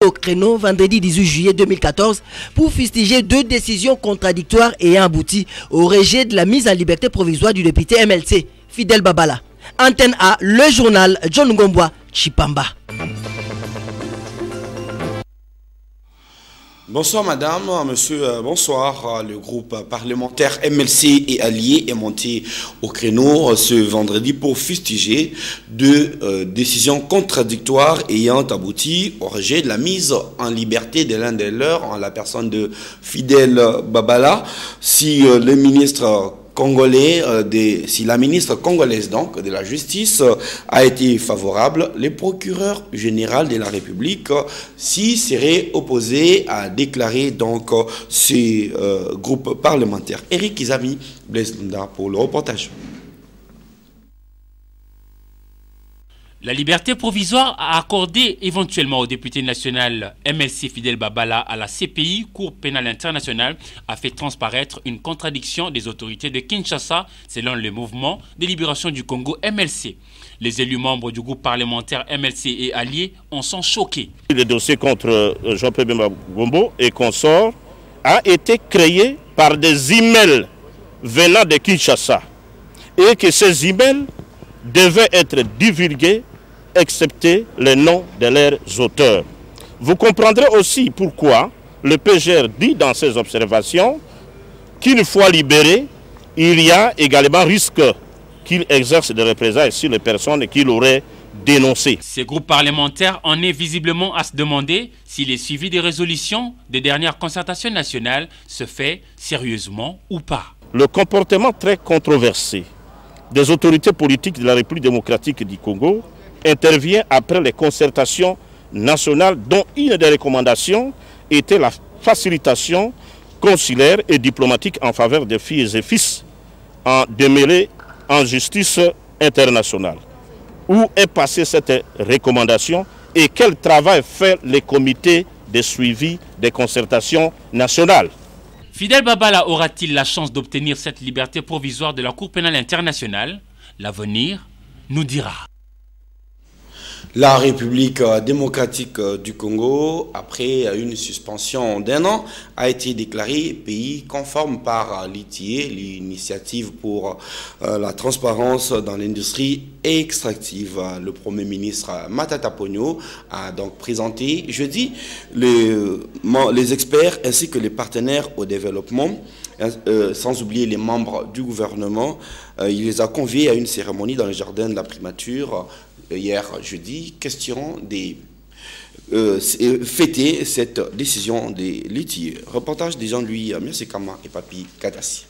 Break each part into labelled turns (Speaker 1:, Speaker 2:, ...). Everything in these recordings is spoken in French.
Speaker 1: au créneau vendredi 18 juillet 2014 pour fustiger 2 décisions contradictoires ayant abouti au rejet de la mise en liberté provisoire du député MLC, Fidel Babala. Antenne A, le journal John Ngomboa, Chipamba.
Speaker 2: Bonsoir madame, monsieur, bonsoir. Le groupe parlementaire MLC et Alliés est monté au créneau ce vendredi pour fustiger 2 décisions contradictoires ayant abouti au rejet de la mise en liberté de l'un des leurs en la personne de Fidel Babala. Si le ministre congolais, si la ministre congolaise donc de la justice a été favorable, le procureur général de la République s'y serait opposé à déclarer donc ces groupes parlementaires. Eric Izami, Blaise Lunda pour le reportage.
Speaker 3: La liberté provisoire a accordé éventuellement au député national MLC Fidel Babala à la CPI, Cour pénale internationale, a fait transparaître une contradiction des autorités de Kinshasa selon le mouvement de libération du Congo MLC. Les élus membres du groupe parlementaire MLC et Alliés en sont choqués. Le dossier contre Jean-Pierre Bemba Gombo et consorts a été créé par des emails venant de Kinshasa et que ces emails devaient être divulgués excepté les noms de leurs auteurs. Vous comprendrez aussi pourquoi le PGR dit dans ses observations qu'une fois libéré, il y a également risque qu'il exerce des représailles sur les personnes qu'il aurait dénoncées. Ces groupes parlementaires en est visiblement à se demander si le suivi des résolutions des dernières concertations nationales se fait sérieusement ou pas. Le comportement très controversé des autorités politiques de la République démocratique du Congo intervient après les concertations nationales dont une des recommandations était la facilitation consulaire et diplomatique en faveur des filles et fils en démêlés en justice internationale. Où est passée cette recommandation et quel travail fait le comité de suivi des concertations nationales? Fidel Babala aura-t-il la chance d'obtenir cette liberté provisoire de la Cour pénale internationale? L'avenir nous dira.
Speaker 2: La République démocratique du Congo, après une suspension d'1 an, a été déclarée pays conforme par l'ITIE, l'initiative pour la transparence dans l'industrie extractive. Le Premier ministre Matata Ponyo a donc présenté jeudi les experts ainsi que les partenaires au développement, sans oublier les membres du gouvernement. Il les a conviés à une cérémonie dans le jardin de la primature hier jeudi, question de fêter cette décision des litiges. Reportage de Jean-Louis Mersekama et Papi Kadassi.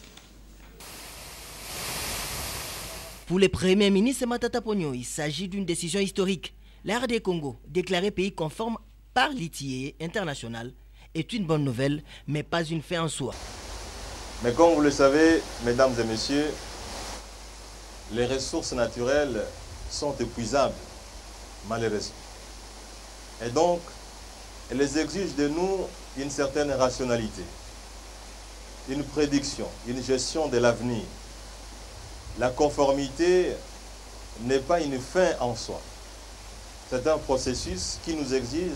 Speaker 1: Pour le Premier ministre Matata Ponyo, il s'agit d'une décision historique. L'AR des Congo, déclaré pays conforme par l'ITIE international, est une bonne nouvelle, mais pas une fin en soi.
Speaker 4: Mais comme vous le savez, mesdames et messieurs, les ressources naturelles sont épuisables, malheureusement. Et donc, elles exigent de nous une certaine rationalité, une prédiction, une gestion de l'avenir. La conformité n'est pas une fin en soi. C'est un processus qui nous exige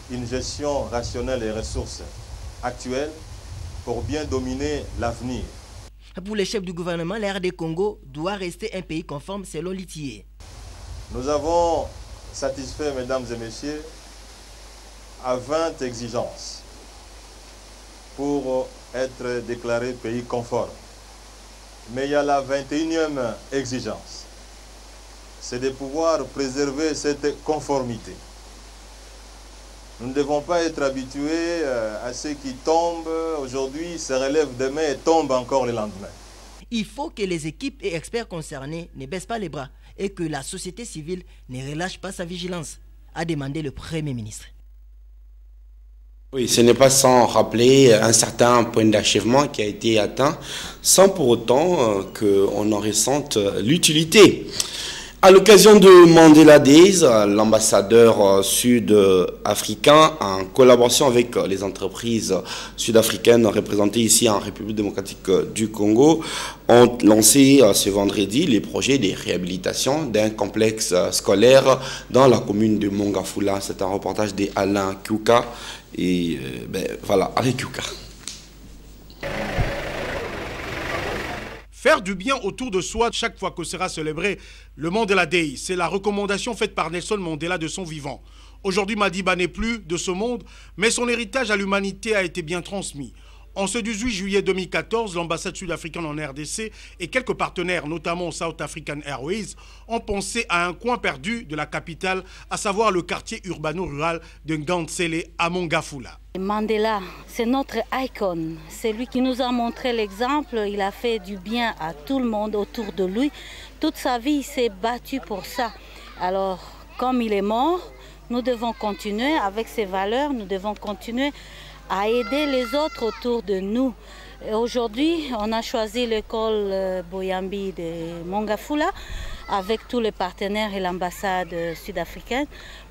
Speaker 4: une gestion rationnelle des ressources actuelles pour bien dominer l'avenir.
Speaker 1: Pour les chefs du gouvernement, l'AR des Congo doit rester un pays conforme selon l'ITIE.
Speaker 4: Nous avons satisfait, mesdames et messieurs, à 20 exigences pour être déclaré pays conforme. Mais il y a la 21e exigence, c'est de pouvoir préserver cette conformité. Nous ne devons pas être habitués à ce qui tombe aujourd'hui, se relève demain et tombe encore le lendemain.
Speaker 1: Il faut que les équipes et experts concernés ne baissent pas les bras et que la société civile ne relâche pas sa vigilance, a demandé le Premier ministre.
Speaker 2: Oui, ce n'est pas sans rappeler un certain point d'achèvement qui a été atteint, sans pour autant qu'on en ressente l'utilité. À l'occasion de Mandela Days, l'ambassadeur sud-africain, en collaboration avec les entreprises sud-africaines représentées ici en République démocratique du Congo, ont lancé ce vendredi les projets de réhabilitation d'un complexe scolaire dans la commune de Mongafula. C'est un reportage d'Alain Kiuka. Et voilà, Alain Kiuka.
Speaker 5: Faire du bien autour de soi chaque fois que sera célébré le Mandela Day, c'est la recommandation faite par Nelson Mandela de son vivant. Aujourd'hui, Madiba n'est plus de ce monde, mais son héritage à l'humanité a été bien transmis. En ce 18 juillet 2014, l'ambassade sud-africaine en RDC et quelques partenaires, notamment South African Airways, ont pensé à un coin perdu de la capitale, à savoir le quartier urbano-rural de Ngantsele à Mongafula.
Speaker 6: Mandela, c'est notre icône. C'est lui qui nous a montré l'exemple. Il a fait du bien à tout le monde autour de lui. Toute sa vie, il s'est battu pour ça. Alors, comme il est mort, nous devons continuer avec ses valeurs. Nous devons continuer à aider les autres autour de nous. Aujourd'hui, on a choisi l'école Boyambi de Mongafula avec tous les partenaires et l'ambassade sud-africaine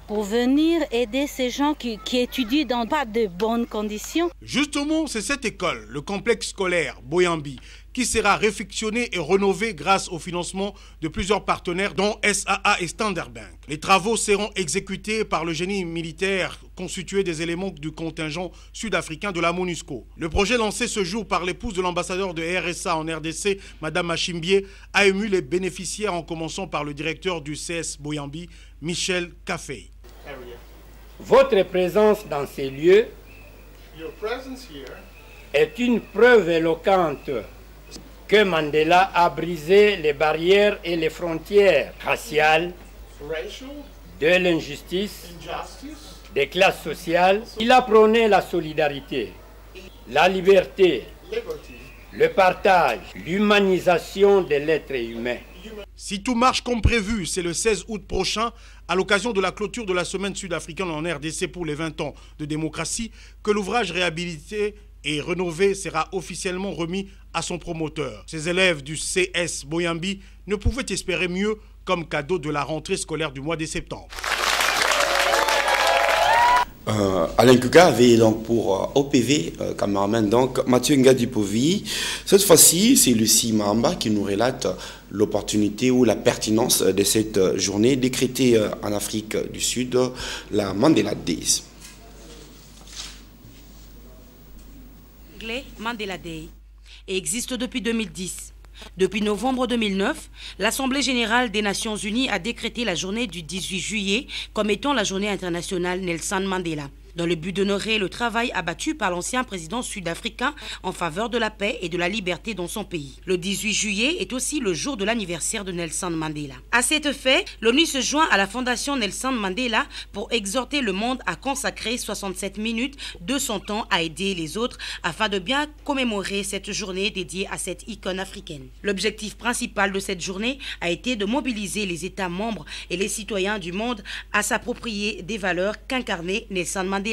Speaker 6: pour venir aider ces gens qui étudient dans pas de bonnes conditions.
Speaker 5: Justement, c'est cette école, le complexe scolaire Boyambi, qui sera réfectionné et rénové grâce au financement de plusieurs partenaires dont SAA et Standard Bank. Les travaux seront exécutés par le génie militaire constitué des éléments du contingent sud-africain de la MONUSCO. Le projet lancé ce jour par l'épouse de l'ambassadeur de RSA en RDC, Madame Machimbié, a ému les bénéficiaires en commençant par le directeur du CS Boyambi, Michel Café.
Speaker 7: Votre présence dans ces lieux est une preuve éloquente que Mandela a brisé les barrières et les frontières raciales, de l'injustice, des classes sociales. Il a prôné la solidarité, la liberté, le partage, l'humanisation de l'être humain.
Speaker 5: Si tout marche comme prévu, c'est le 16 août prochain, à l'occasion de la clôture de la semaine sud-africaine en RDC pour les 20 ans de démocratie, que l'ouvrage réhabilité et rénové sera officiellement remis à son promoteur. Ces élèves du CS Boyambi ne pouvaient espérer mieux comme cadeau de la rentrée scolaire du mois de septembre.
Speaker 2: Alain Kuka avait donc pour OPV, cameraman, donc Mathieu Ngadipovi. Cette fois-ci, c'est Lucie Mamba qui nous relate l'opportunité ou la pertinence de cette journée décrétée en Afrique du Sud, la Mandela Days.
Speaker 8: Mandela Day et existe depuis 2010. Depuis novembre 2009, l'Assemblée générale des Nations unies a décrété la journée du 18 juillet comme étant la journée internationale Nelson Mandela, dans le but d'honorer le travail abattu par l'ancien président sud-africain en faveur de la paix et de la liberté dans son pays. Le 18 juillet est aussi le jour de l'anniversaire de Nelson Mandela. À cet effet, l'ONU se joint à la Fondation Nelson Mandela pour exhorter le monde à consacrer 67 minutes de son temps à aider les autres afin de bien commémorer cette journée dédiée à cette icône africaine. L'objectif principal de cette journée a été de mobiliser les États membres et les citoyens du monde à s'approprier des valeurs qu'incarnait Nelson Mandela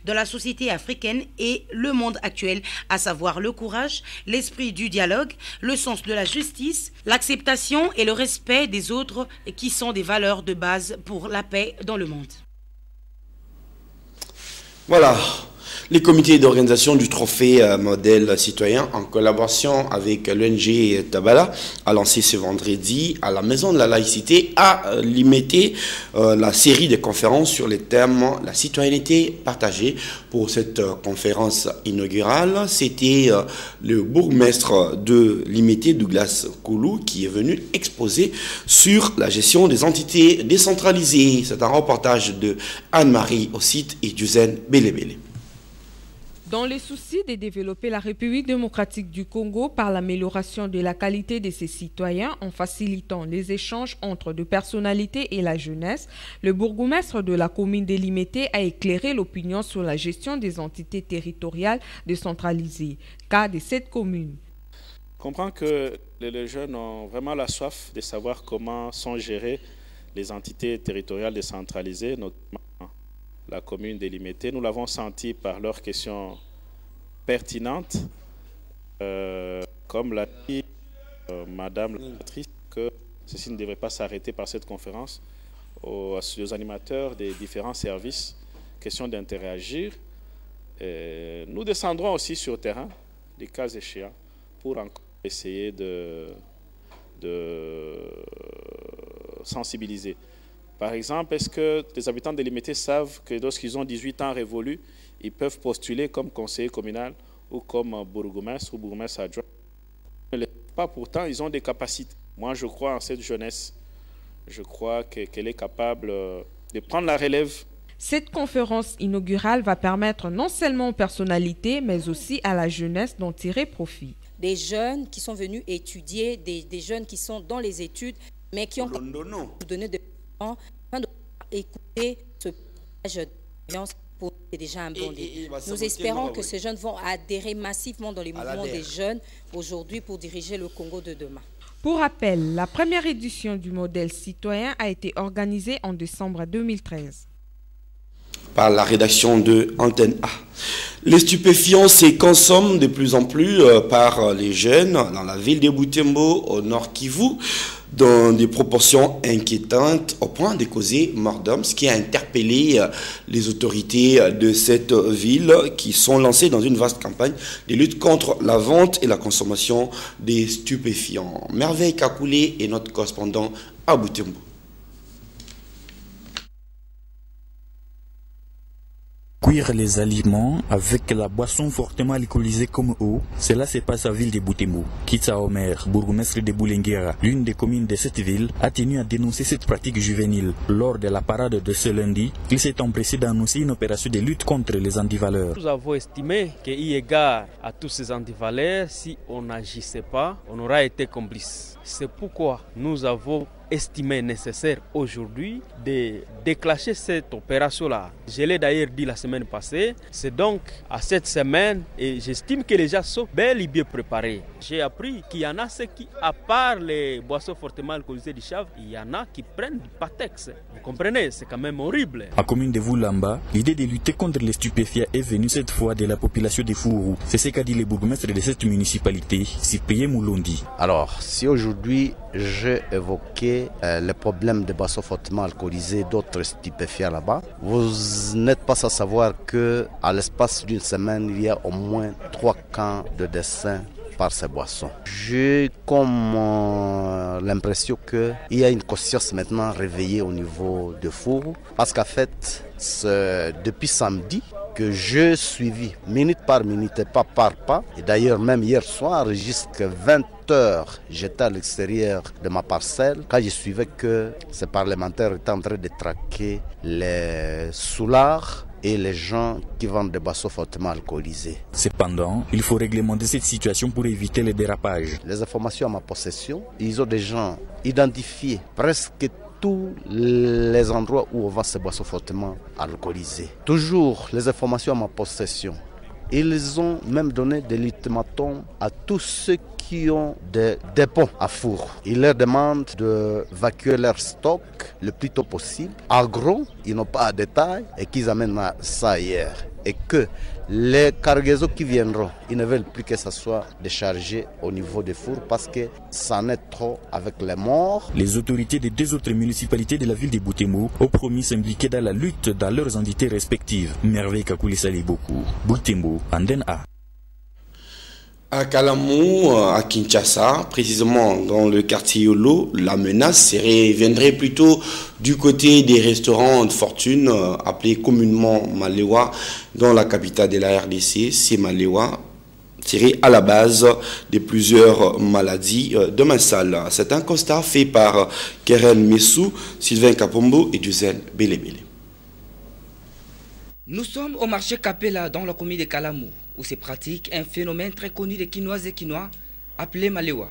Speaker 8: dans la société africaine et le monde actuel, à savoir le courage, l'esprit du dialogue, le sens de la justice, l'acceptation et le respect des autres qui sont des valeurs de base pour la paix dans le monde.
Speaker 2: Voilà. Les comités d'organisation du trophée modèle citoyen, en collaboration avec l'ONG Tabala, a lancé ce vendredi à la Maison de la Laïcité, a limité la série de conférences sur les thèmes la citoyenneté partagée. Pour cette conférence inaugurale, c'était le bourgmestre de Limité, Douglas Koulou, qui est venu exposer sur la gestion des entités décentralisées. C'est un reportage de Anne-Marie Ossite et Duzen Belebele.
Speaker 9: Dans le souci de développer la République démocratique du Congo par l'amélioration de la qualité de ses citoyens en facilitant les échanges entre des personnalités et la jeunesse, le bourgmestre de la commune de Limité a éclairé l'opinion sur la gestion des entités territoriales décentralisées, cas de cette commune.
Speaker 10: Je comprends que les jeunes ont vraiment la soif de savoir comment sont gérées les entités territoriales décentralisées, notamment la commune de Limité. Nous l'avons senti par leurs questions pertinentes, comme l'a dit Madame la sénatrice, que ceci ne devrait pas s'arrêter par cette conférence, aux animateurs des différents services, question d'interagir. Nous descendrons aussi sur le terrain, les cas échéants, pour encore essayer de sensibiliser. Par exemple, est-ce que les habitants de Limité savent que lorsqu'ils ont 18 ans révolus, ils peuvent postuler comme conseiller communal ou comme bourgmestre ou bourgmestre adjoint? Pas pourtant, ils ont des capacités. Moi, je crois en cette jeunesse. Je crois qu'elle est capable de prendre la relève.
Speaker 9: Cette conférence inaugurale va permettre non seulement aux personnalités, mais aussi à la jeunesse d'en tirer profit.
Speaker 11: Des jeunes qui sont venus étudier, des jeunes qui sont dans les études, mais qui ont donné de temps afin d'écouter ce partage d'expérience. C'est déjà un bon début. Nous espérons que ces jeunes vont adhérer massivement dans les mouvements des jeunes aujourd'hui pour diriger le Congo de demain.
Speaker 9: Pour rappel, la première édition du modèle citoyen a été organisée en décembre 2013.
Speaker 2: Par la rédaction de Antenne A. Les stupéfiants se consomment de plus en plus par les jeunes dans la ville de Butembo, au Nord Kivu, dans des proportions inquiétantes au point de causer mort d'homme, ce qui a interpellé les autorités de cette ville qui sont lancées dans une vaste campagne de lutte contre la vente et la consommation des stupéfiants. Merveille Kakoulé est notre correspondant à Butembo.
Speaker 12: Cuire les aliments avec la boisson fortement alcoolisée comme eau, cela se passe à la ville de Butembo. Kitsa Omer, bourgmestre de Boulenguera, l'une des communes de cette ville, a tenu à dénoncer cette pratique juvénile. Lors de la parade de ce lundi, il s'est empressé d'annoncer une opération de lutte contre les antivaleurs.
Speaker 13: Nous avons estimé qu'eu égard à tous ces antivaleurs, si on n'agissait pas, on aura été complice. C'est pourquoi nous avons estimé nécessaire aujourd'hui de déclencher cette opération-là. Je l'ai d'ailleurs dit la semaine passée. C'est donc à cette semaine et j'estime que les gens sont bel et bien préparés. J'ai appris qu'il y en a ceux qui, à part les boissons fortement alcoolisées du Chave, il y en a qui prennent du Patex. Vous comprenez, c'est quand même horrible.
Speaker 12: À la commune de Voulamba, l'idée de lutter contre les stupéfiants est venue cette fois de la population de Fourou. C'est ce qu'a dit le bourgmestre de cette municipalité, Cyprien Moulondi.
Speaker 14: Alors, si aujourd'hui j'ai évoqué le problème des boissons fortement alcoolisées, d'autres stupéfiants là-bas, vous n'êtes pas sans savoir qu'à l'espace d'une semaine, il y a au moins 3 cas de décès par ces boissons. J'ai comme l'impression qu'il y a une conscience maintenant réveillée au niveau de Fourou, parce qu'en fait, c'est depuis samedi que j'ai suivi minute par minute et pas par pas. Et d'ailleurs, même hier soir, jusqu'à 20h, j'étais à l'extérieur de ma parcelle quand je suivais que ces parlementaires étaient en train de traquer les soulards et les gens qui vendent des boissons fortement alcoolisées.
Speaker 12: Cependant, il faut réglementer cette situation pour éviter les dérapages.
Speaker 14: Les informations à ma possession, ils ont des gens identifiés presque tous les endroits où on vend ces boissons fortement alcoolisées. Toujours les informations à ma possession. Ils ont même donné des ultimatums à tous ceux qui ont des dépôts à four. Ils leur demandent d'évacuer leur stock le plus tôt possible. En gros, ils n'ont pas de détails et qu'ils amènent ça ailleurs. Et que les cargaisons qui viendront, ils ne veulent plus que ça soit déchargé au niveau des fours parce que ça en est trop avec les morts.
Speaker 12: Les autorités des 2 autres municipalités de la ville de Butembo ont promis s'impliquer dans la lutte dans leurs entités respectives. Merveille Kakouli Sali beaucoup. Butembo, Antenne A.
Speaker 2: À Kalamou, à Kinshasa, précisément dans le quartier Yolo, la menace viendrait plutôt du côté des restaurants de fortune, appelés communément Malewa, dans la capitale de la RDC. C'est Malewa, tiré à la base de plusieurs maladies de Mansal. C'est un constat fait par Keren Messou, Sylvain Kapombo et Duzel Belebele.
Speaker 15: Nous sommes au marché Capella dans la commune de Kalamou, où se pratique un phénomène très connu des Quinoises et Quinois appelé Malewa.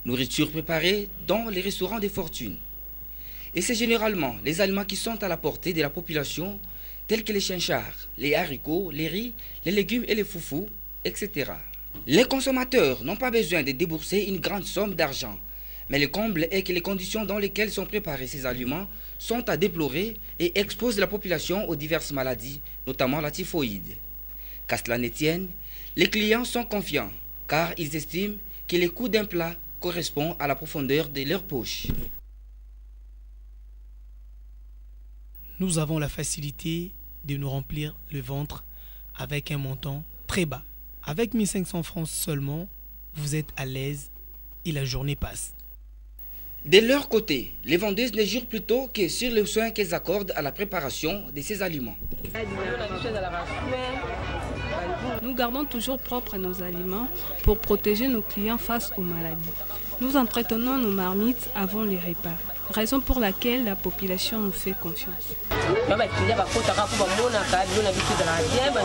Speaker 15: Nourriture préparée dans les restaurants de fortune. Et c'est généralement les aliments qui sont à la portée de la population, tels que les chinchards, les haricots, les riz, les légumes et les foufous, etc. Les consommateurs n'ont pas besoin de débourser une grande somme d'argent. Mais le comble est que les conditions dans lesquelles sont préparés ces aliments sont à déplorer et exposent la population aux diverses maladies, notamment la typhoïde. Qu'à cela ne tienne, les clients sont confiants car ils estiment que le coût d'un plat correspond à la profondeur de leur poche.
Speaker 16: Nous avons la facilité de nous remplir le ventre avec un montant très bas. Avec 1500 francs seulement, vous êtes à l'aise et la journée passe.
Speaker 15: De leur côté, les vendeuses ne jurent plutôt que sur le soin qu'elles accordent à la préparation de ces aliments.
Speaker 17: Nous gardons toujours propres nos aliments pour protéger nos clients face aux maladies. Nous entretenons nos marmites avant les repas, raison pour laquelle la population nous fait confiance.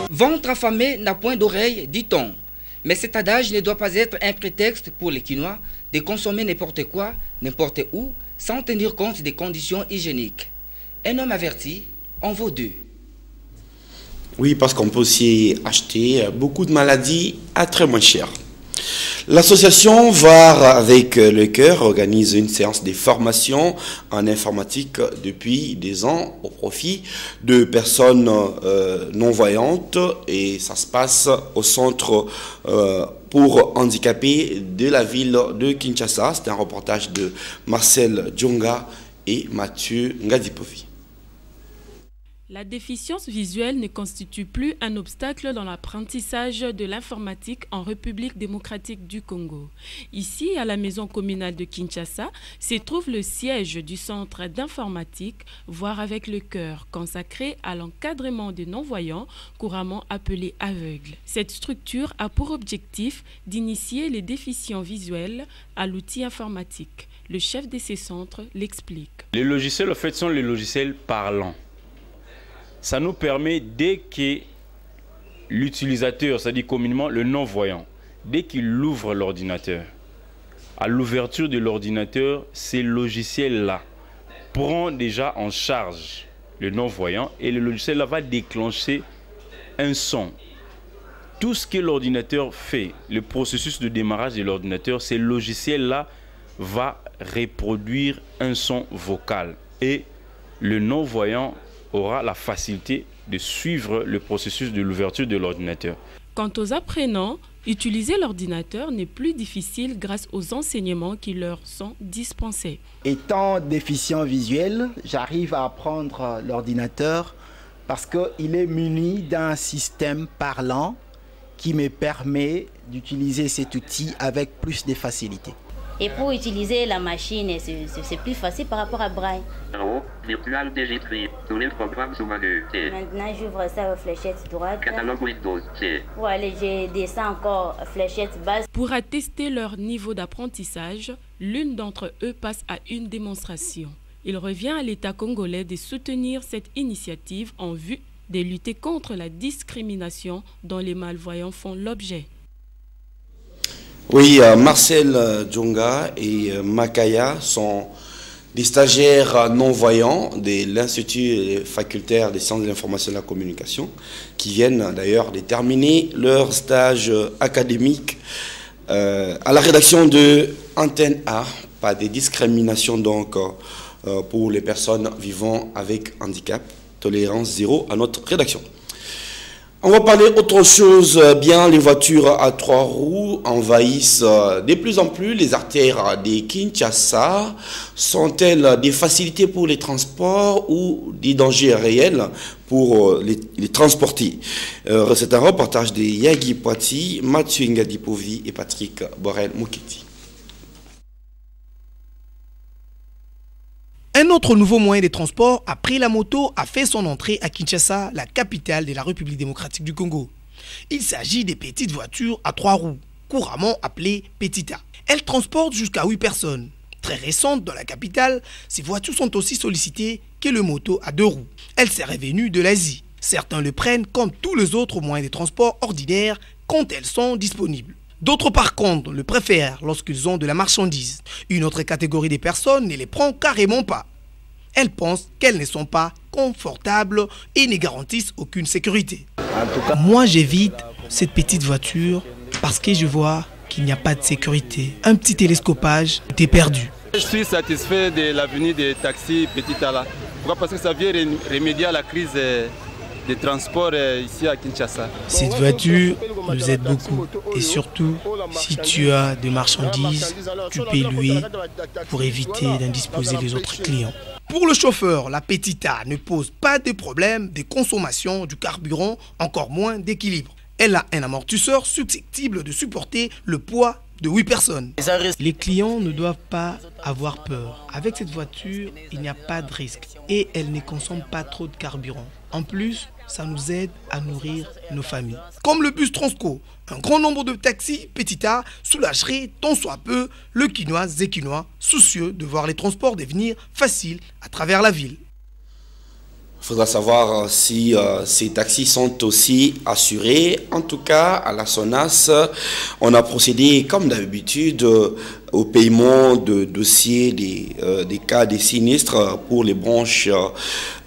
Speaker 15: Ventre affamé n'a point d'oreille, dit-on. Mais cet adage ne doit pas être un prétexte pour les Quinois de consommer n'importe quoi, n'importe où, sans tenir compte des conditions hygiéniques. Un homme averti en vaut deux.
Speaker 2: Oui, parce qu'on peut aussi acheter beaucoup de maladies à très moins cher. L'association Voir avec le cœur organise une séance de formation en informatique depuis des ans au profit de personnes non-voyantes et ça se passe au centre pour handicapés de la ville de Kinshasa. C'est un reportage de Marcel Djonga et Mathieu Ngadipovi.
Speaker 18: La déficience visuelle ne constitue plus un obstacle dans l'apprentissage de l'informatique en République démocratique du Congo. Ici, à la maison communale de Kinshasa, se trouve le siège du centre d'informatique Voir avec le cœur, consacré à l'encadrement des non-voyants, couramment appelés aveugles. Cette structure a pour objectif d'initier les déficients visuels à l'outil informatique. Le chef de ces centres l'explique.
Speaker 19: Les logiciels, en fait, sont les logiciels parlants. Ça nous permet, dès que l'utilisateur, c'est-à-dire communément le non-voyant, dès qu'il ouvre l'ordinateur, à l'ouverture de l'ordinateur, ces logiciels-là prend déjà en charge le non-voyant et le logiciel-là va déclencher un son. Tout ce que l'ordinateur fait, le processus de démarrage de l'ordinateur, ce logiciel-là va reproduire un son vocal et le non-voyant aura la facilité de suivre le processus de l'ouverture de l'ordinateur.
Speaker 18: Quant aux apprenants, utiliser l'ordinateur n'est plus difficile grâce aux enseignements qui leur sont dispensés.
Speaker 20: Étant déficient visuel, j'arrive à apprendre l'ordinateur parce qu'il est muni d'un système parlant qui me permet d'utiliser cet outil avec plus de facilité.
Speaker 21: Et pour utiliser la machine, c'est plus facile par rapport à Braille.
Speaker 22: Virtual Digitry, tous les programmes sous menu.
Speaker 21: Maintenant, j'ouvre ça aux fléchettes droite.
Speaker 22: Catalogue Windows.
Speaker 21: Pour aller, je descends encore fléchette basse.
Speaker 18: Pour attester leur niveau d'apprentissage, l'une d'entre eux passe à une démonstration. Il revient à l'État congolais de soutenir cette initiative en vue de lutter contre la discrimination dont les malvoyants font l'objet.
Speaker 2: Oui, Marcel Djonga et Makaya sont des stagiaires non-voyants de l'Institut facultaire des sciences de l'information et de la communication qui viennent d'ailleurs de terminer leur stage académique à la rédaction de Antenne A. Pas de discrimination donc pour les personnes vivant avec handicap. Tolérance zéro à notre rédaction. On va parler autre chose. Bien, les voitures à 3 roues envahissent de plus en plus les artères des Kinshasa. Sont-elles des facilités pour les transports ou des dangers réels pour les transporter? C'est un reportage de Yagi Poiti, Mathieu Ngadipovi et Patrick Borel-Mouketi.
Speaker 16: Un autre nouveau moyen de transport après la moto a fait son entrée à Kinshasa, la capitale de la République démocratique du Congo. Il s'agit des petites voitures à 3 roues, couramment appelées Petita. Elles transportent jusqu'à 8 personnes. Très récentes dans la capitale, ces voitures sont aussi sollicitées que le moto à 2 roues. Elles seraient venues de l'Asie. Certains le prennent comme tous les autres moyens de transport ordinaires quand elles sont disponibles. D'autres par contre le préfèrent lorsqu'ils ont de la marchandise. Une autre catégorie de personnes ne les prend carrément pas. Elles pensent qu'elles ne sont pas confortables et ne garantissent aucune sécurité. En tout cas, moi j'évite cette petite voiture parce que je vois qu'il n'y a pas de sécurité. Un petit télescopage, t'es perdu.
Speaker 23: Je suis satisfait de l'avenue des taxis Petita là. Pourquoi? Parce que ça vient remédier à la crise
Speaker 3: de transport ici à Kinshasa.
Speaker 16: Cette voiture nous aide beaucoup et surtout si tu as des marchandises, tu peux louer pour éviter d'indisposer les autres clients. Pour le chauffeur, la Petita ne pose pas de problème de consommation du carburant, encore moins d'équilibre. Elle a un amortisseur susceptible de supporter le poids de 8 personnes. Les clients ne doivent pas avoir peur. Avec cette voiture, il n'y a pas de risque et elle ne consomme pas trop de carburant. En plus, ça nous aide à nourrir nos familles. Comme le bus Transco, un grand nombre de taxis Petita soulagerait tant soit peu le Quinois et Quinois, soucieux de voir les transports devenir faciles à travers la ville.
Speaker 2: Il faudra savoir si ces taxis sont aussi assurés. En tout cas, à la SONAS, on a procédé comme d'habitude au paiement de dossiers des cas des sinistres pour les branches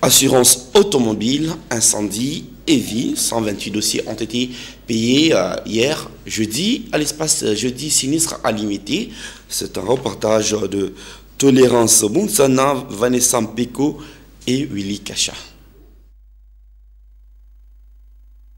Speaker 2: assurance automobile, incendie et vie. 128 dossiers ont été payés hier, jeudi, à l'espace jeudi sinistre à limité. C'est un reportage de Tolérance Bounsana, Vanessa Mpeko et Willy Kacha.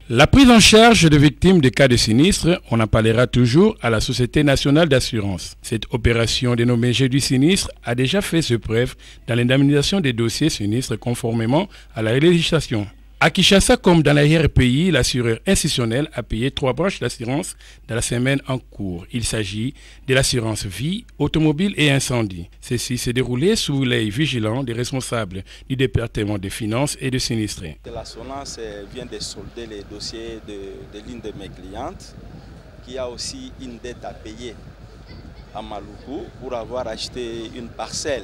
Speaker 4: La prise en charge de victimes de cas de sinistre, on en parlera toujours à la Société nationale d'assurance. Cette opération dénommée Jeu du sinistre a déjà fait ses preuves dans l'indemnisation des dossiers sinistres conformément à la législation. À Kinshasa comme dans l'arrière-pays, l'assureur institutionnel a payé 3 branches d'assurance dans la semaine en cours. Il s'agit de l'assurance vie, automobile et incendie. Ceci s'est déroulé sous l'œil vigilant des responsables du département des finances et de sinistrés.
Speaker 10: La SONAS vient de solder les dossiers de l'une de mes clientes qui a aussi une dette à payer à Maluku pour avoir acheté une parcelle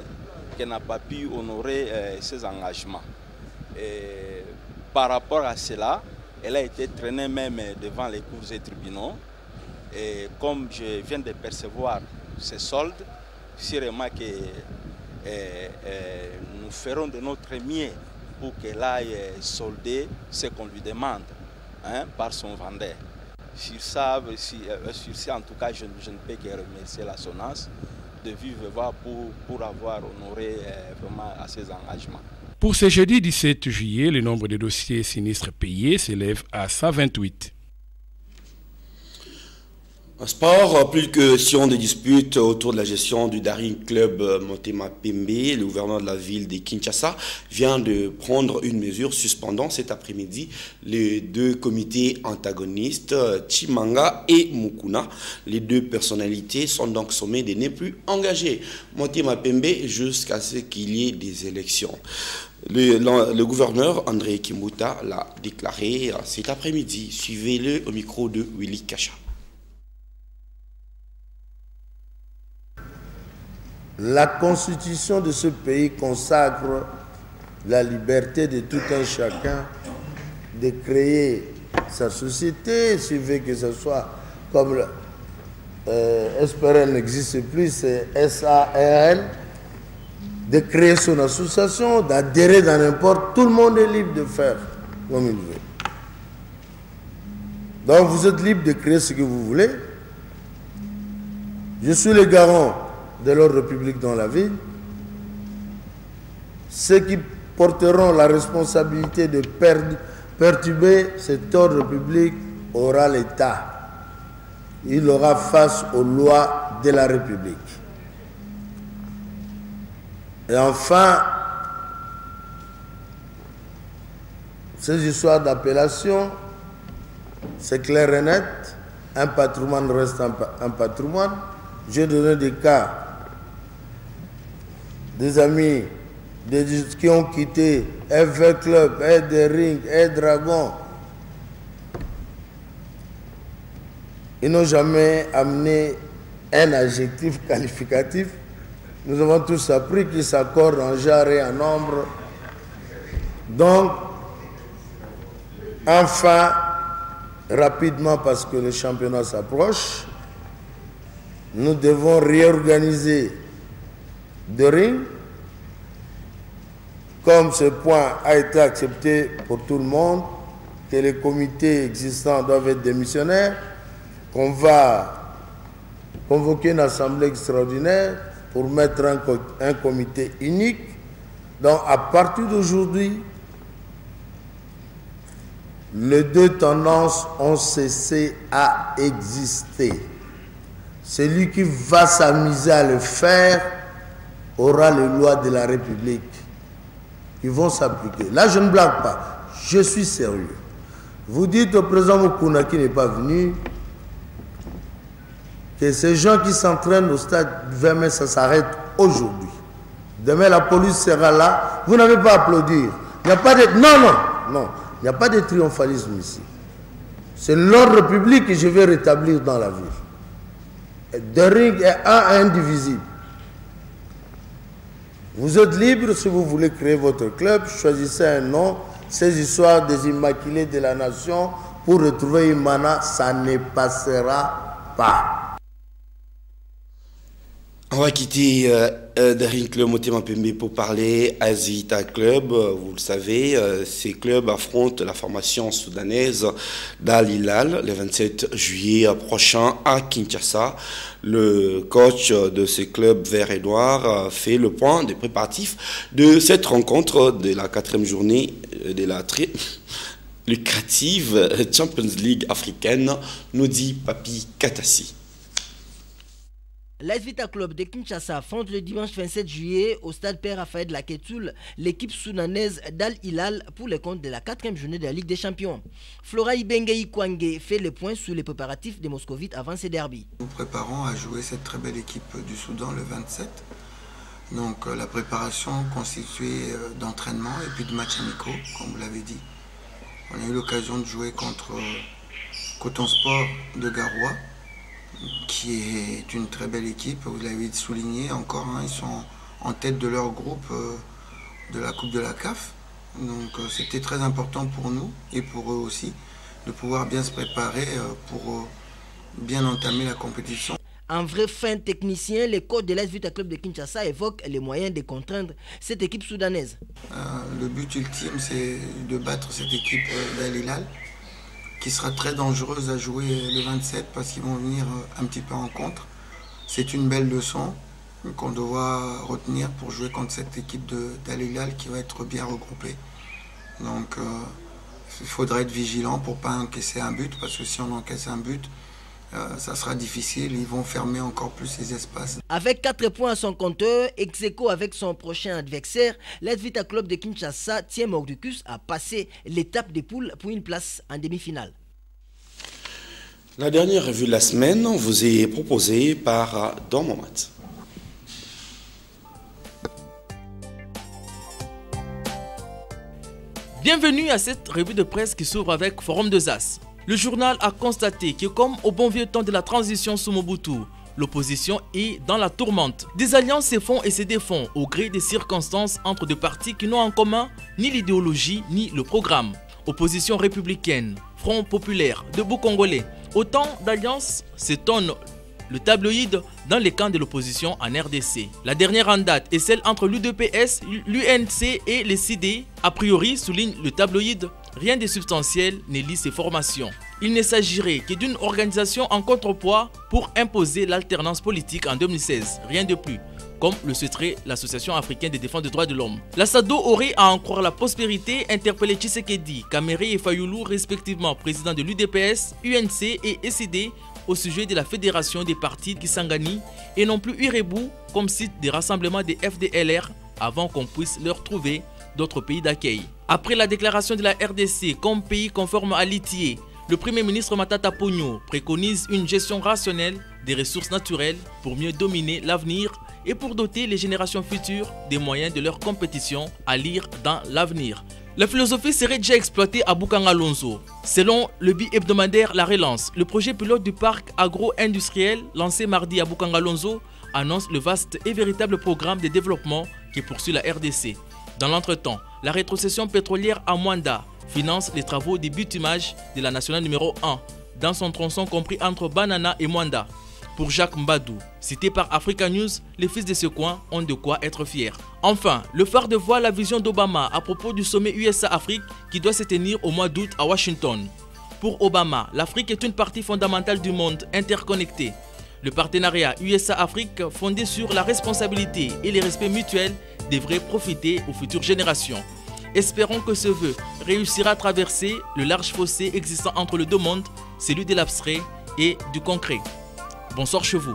Speaker 10: qui n'a pas pu honorer ses engagements. Par rapport à cela, elle a été traînée même devant les cours et tribunaux. Et comme je viens de percevoir ces soldes, sûrement que nous ferons de notre mieux pour qu'elle aille solder ce qu'on lui demande par son vendeur. Sur ça, en tout cas, je ne peux que remercier la SONAS de vivre pour avoir honoré vraiment à ses engagements.
Speaker 4: Pour ce jeudi 17 juillet, le nombre de dossiers sinistres payés s'élève à 128.
Speaker 2: Un sport, plus que question de disputes autour de la gestion du Daring Club Motema Pembe. Le gouverneur de la ville de Kinshasa vient de prendre une mesure suspendant cet après-midi les 2 comités antagonistes, Chimanga et Mukuna. Les 2 personnalités sont donc sommées de ne plus engager Motema Pembe jusqu'à ce qu'il y ait des élections. Le gouverneur André Kimbuta l'a déclaré cet après-midi. Suivez-le au micro de Willy Kacha.
Speaker 23: La constitution de ce pays consacre la liberté de tout un chacun de créer sa société, suivez que ce soit comme SPRN n'existe plus, c'est SARL, de créer son association, d'adhérer dans n'importe, tout le monde est libre de faire comme il veut. Donc vous êtes libre de créer ce que vous voulez. Je suis le garant de l'ordre public dans la ville. Ceux qui porteront la responsabilité de perturber cet ordre public aura l'État. Il aura face aux lois de la République. Et enfin, ces histoires d'appellation, c'est clair et net. Un patrimoine reste un patrimoine. J'ai donné des cas des amis qui ont quitté FV Club, Ring, Dragon. Ils n'ont jamais amené un adjectif qualificatif. Nous avons tous appris qu'ils s'accordent en genre et en nombre. Donc, enfin, rapidement, parce que le championnat s'approche, nous devons réorganiser de ring. Comme ce point a été accepté pour tout le monde, que les comités existants doivent être démissionnaires, qu'on va convoquer une assemblée extraordinaire pour mettre un comité unique. Donc à partir d'aujourd'hui, les deux tendances ont cessé à exister. Celui qui va s'amuser à le faire aura les lois de la République qui vont s'appliquer. Là, je ne blague pas, je suis sérieux. Vous dites au président Mukuna qui n'est pas venu que ces gens qui s'entraînent au stade 20 mai, ça s'arrête aujourd'hui. Demain, la police sera là. Vous n'avez pas à applaudir. Il n'y a pas de... Non. Il n'y a pas de triomphalisme ici. C'est l'ordre public que je vais rétablir dans la ville. The ring est indivisible. Vous êtes libre si vous voulez créer votre club. Choisissez un nom. Ces histoires des Immaculés de la Nation pour retrouver Imana, ça ne passera pas.
Speaker 2: On va quitter Daring Club Motema Pembe pour parler Azvita Club. Vous le savez, ces clubs affrontent la formation soudanaise d'Al Hilal le 27 juillet prochain à Kinshasa. Le coach de ces clubs vert et noir fait le point des préparatifs de cette rencontre de la 4e journée de la très lucrative Champions League africaine, nous dit Papi Katassi.
Speaker 1: L'Azvita Club de Kinshasa affronte le dimanche 27 juillet au stade Père Raphaël de la Ketoul l'équipe soudanaise d'Al Hilal pour le compte de la 4e journée de la Ligue des Champions. Flora Ibengei Kwange fait le point sur les préparatifs des Moscovites avant ces derbies.
Speaker 6: Nous préparons à jouer cette très belle équipe du Soudan le 27. Donc la préparation constituée d'entraînement et puis de matchs amicaux, comme vous l'avez dit. On a eu l'occasion de jouer contre Coton Sport de Garoua, qui est une très belle équipe, vous l'avez souligné encore, hein, ils sont en tête de leur groupe de la Coupe de la CAF. Donc c'était très important pour nous et pour eux aussi de pouvoir bien se préparer pour bien entamer la compétition.
Speaker 1: En vrai fin technicien, les coachs de l'Azvita Club de Kinshasa évoquent les moyens de contraindre cette équipe soudanaise.
Speaker 6: Le but ultime, c'est de battre cette équipe d'Al Hilal, qui sera très dangereuse à jouer le 27 parce qu'ils vont venir un petit peu en contre. C'est une belle leçon qu'on doit retenir pour jouer contre cette équipe d'Al Hilal qui va être bien regroupée. Donc il faudra être vigilant pour ne pas encaisser un but, parce que si on encaisse un but, ça sera difficile, ils vont fermer encore plus les espaces.
Speaker 1: Avec 4 points à son compteur, ex-aequo avec son prochain adversaire, l'Azvita Club de Kinshasa tient Mordicus à passer l'étape des poules pour une place en demi-finale.
Speaker 2: La dernière revue de la semaine vous est proposée par Don Momat.
Speaker 7: Bienvenue à cette revue de presse qui s'ouvre avec Forum de Zas. Le journal a constaté que, comme au bon vieux temps de la transition sous Mobutu, l'opposition est dans la tourmente. Des alliances se font et se défont au gré des circonstances entre deux partis qui n'ont en commun ni l'idéologie ni le programme. Opposition républicaine, Front populaire, Debout congolais. Autant d'alliances s'étonne le tabloïd dans les camps de l'opposition en RDC. La dernière en date est celle entre l'UDPS, l'UNC et les CD. A priori, souligne le tabloïd, rien de substantiel ne lie ces formations. Il ne s'agirait que d'une organisation en contrepoids pour imposer l'alternance politique en 2016, rien de plus, comme le souhaiterait l'Association africaine de défense des droits de l'homme. La SADO aurait, à en croire la prospérité, interpellé Tshisekedi, Kamere et Fayoulou, respectivement président de l'UDPS, UNC et SID, au sujet de la fédération des partis Kisangani et non plus Irebou comme site des rassemblements des FDLR avant qu'on puisse leur trouver d'autres pays d'accueil. Après la déclaration de la RDC comme pays conforme à l'ITIE, le Premier ministre Matata Ponyo préconise une gestion rationnelle des ressources naturelles pour mieux dominer l'avenir et pour doter les générations futures des moyens de leur compétition à lire dans l'avenir. La philosophie serait déjà exploitée à Bukangalonzo. Selon le bi-hebdomadaire La Relance, le projet pilote du parc agro-industriel lancé mardi à Bukangalonzo annonce le vaste et véritable programme de développement qui poursuit la RDC. Dans l'entretemps, la rétrocession pétrolière à Mwanda finance les travaux de bitumage de la nationale numéro 1 dans son tronçon compris entre Banana et Mwanda. Pour Jacques Mbadou, cité par Africa News, les fils de ce coin ont de quoi être fiers. Enfin, le phare de voix la vision d'Obama à propos du sommet USA-Afrique qui doit se tenir au mois d'août à Washington. Pour Obama, l'Afrique est une partie fondamentale du monde interconnecté. Le partenariat USA-Afrique fondé sur la responsabilité et le respect mutuel devrait profiter aux futures générations. Espérons que ce vœu réussira à traverser le large fossé existant entre les deux mondes, celui de l'abstrait et du concret. Bonsoir chez vous.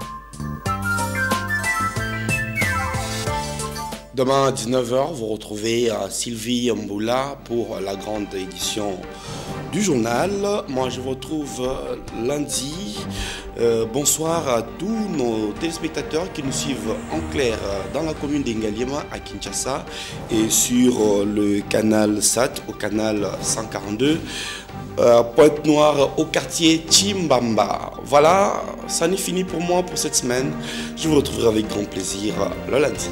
Speaker 2: Demain à 19h, vous retrouvez Sylvie Mboula pour la grande édition du journal. Moi, je vous retrouve lundi. Bonsoir à tous nos téléspectateurs qui nous suivent en clair dans la commune d'Ingaliema à Kinshasa et sur le canal SAT au canal 142. Pointe-Noire au quartier Chimbamba. Voilà, ça n'est fini pour moi pour cette semaine. Je vous retrouverai avec grand plaisir le lundi.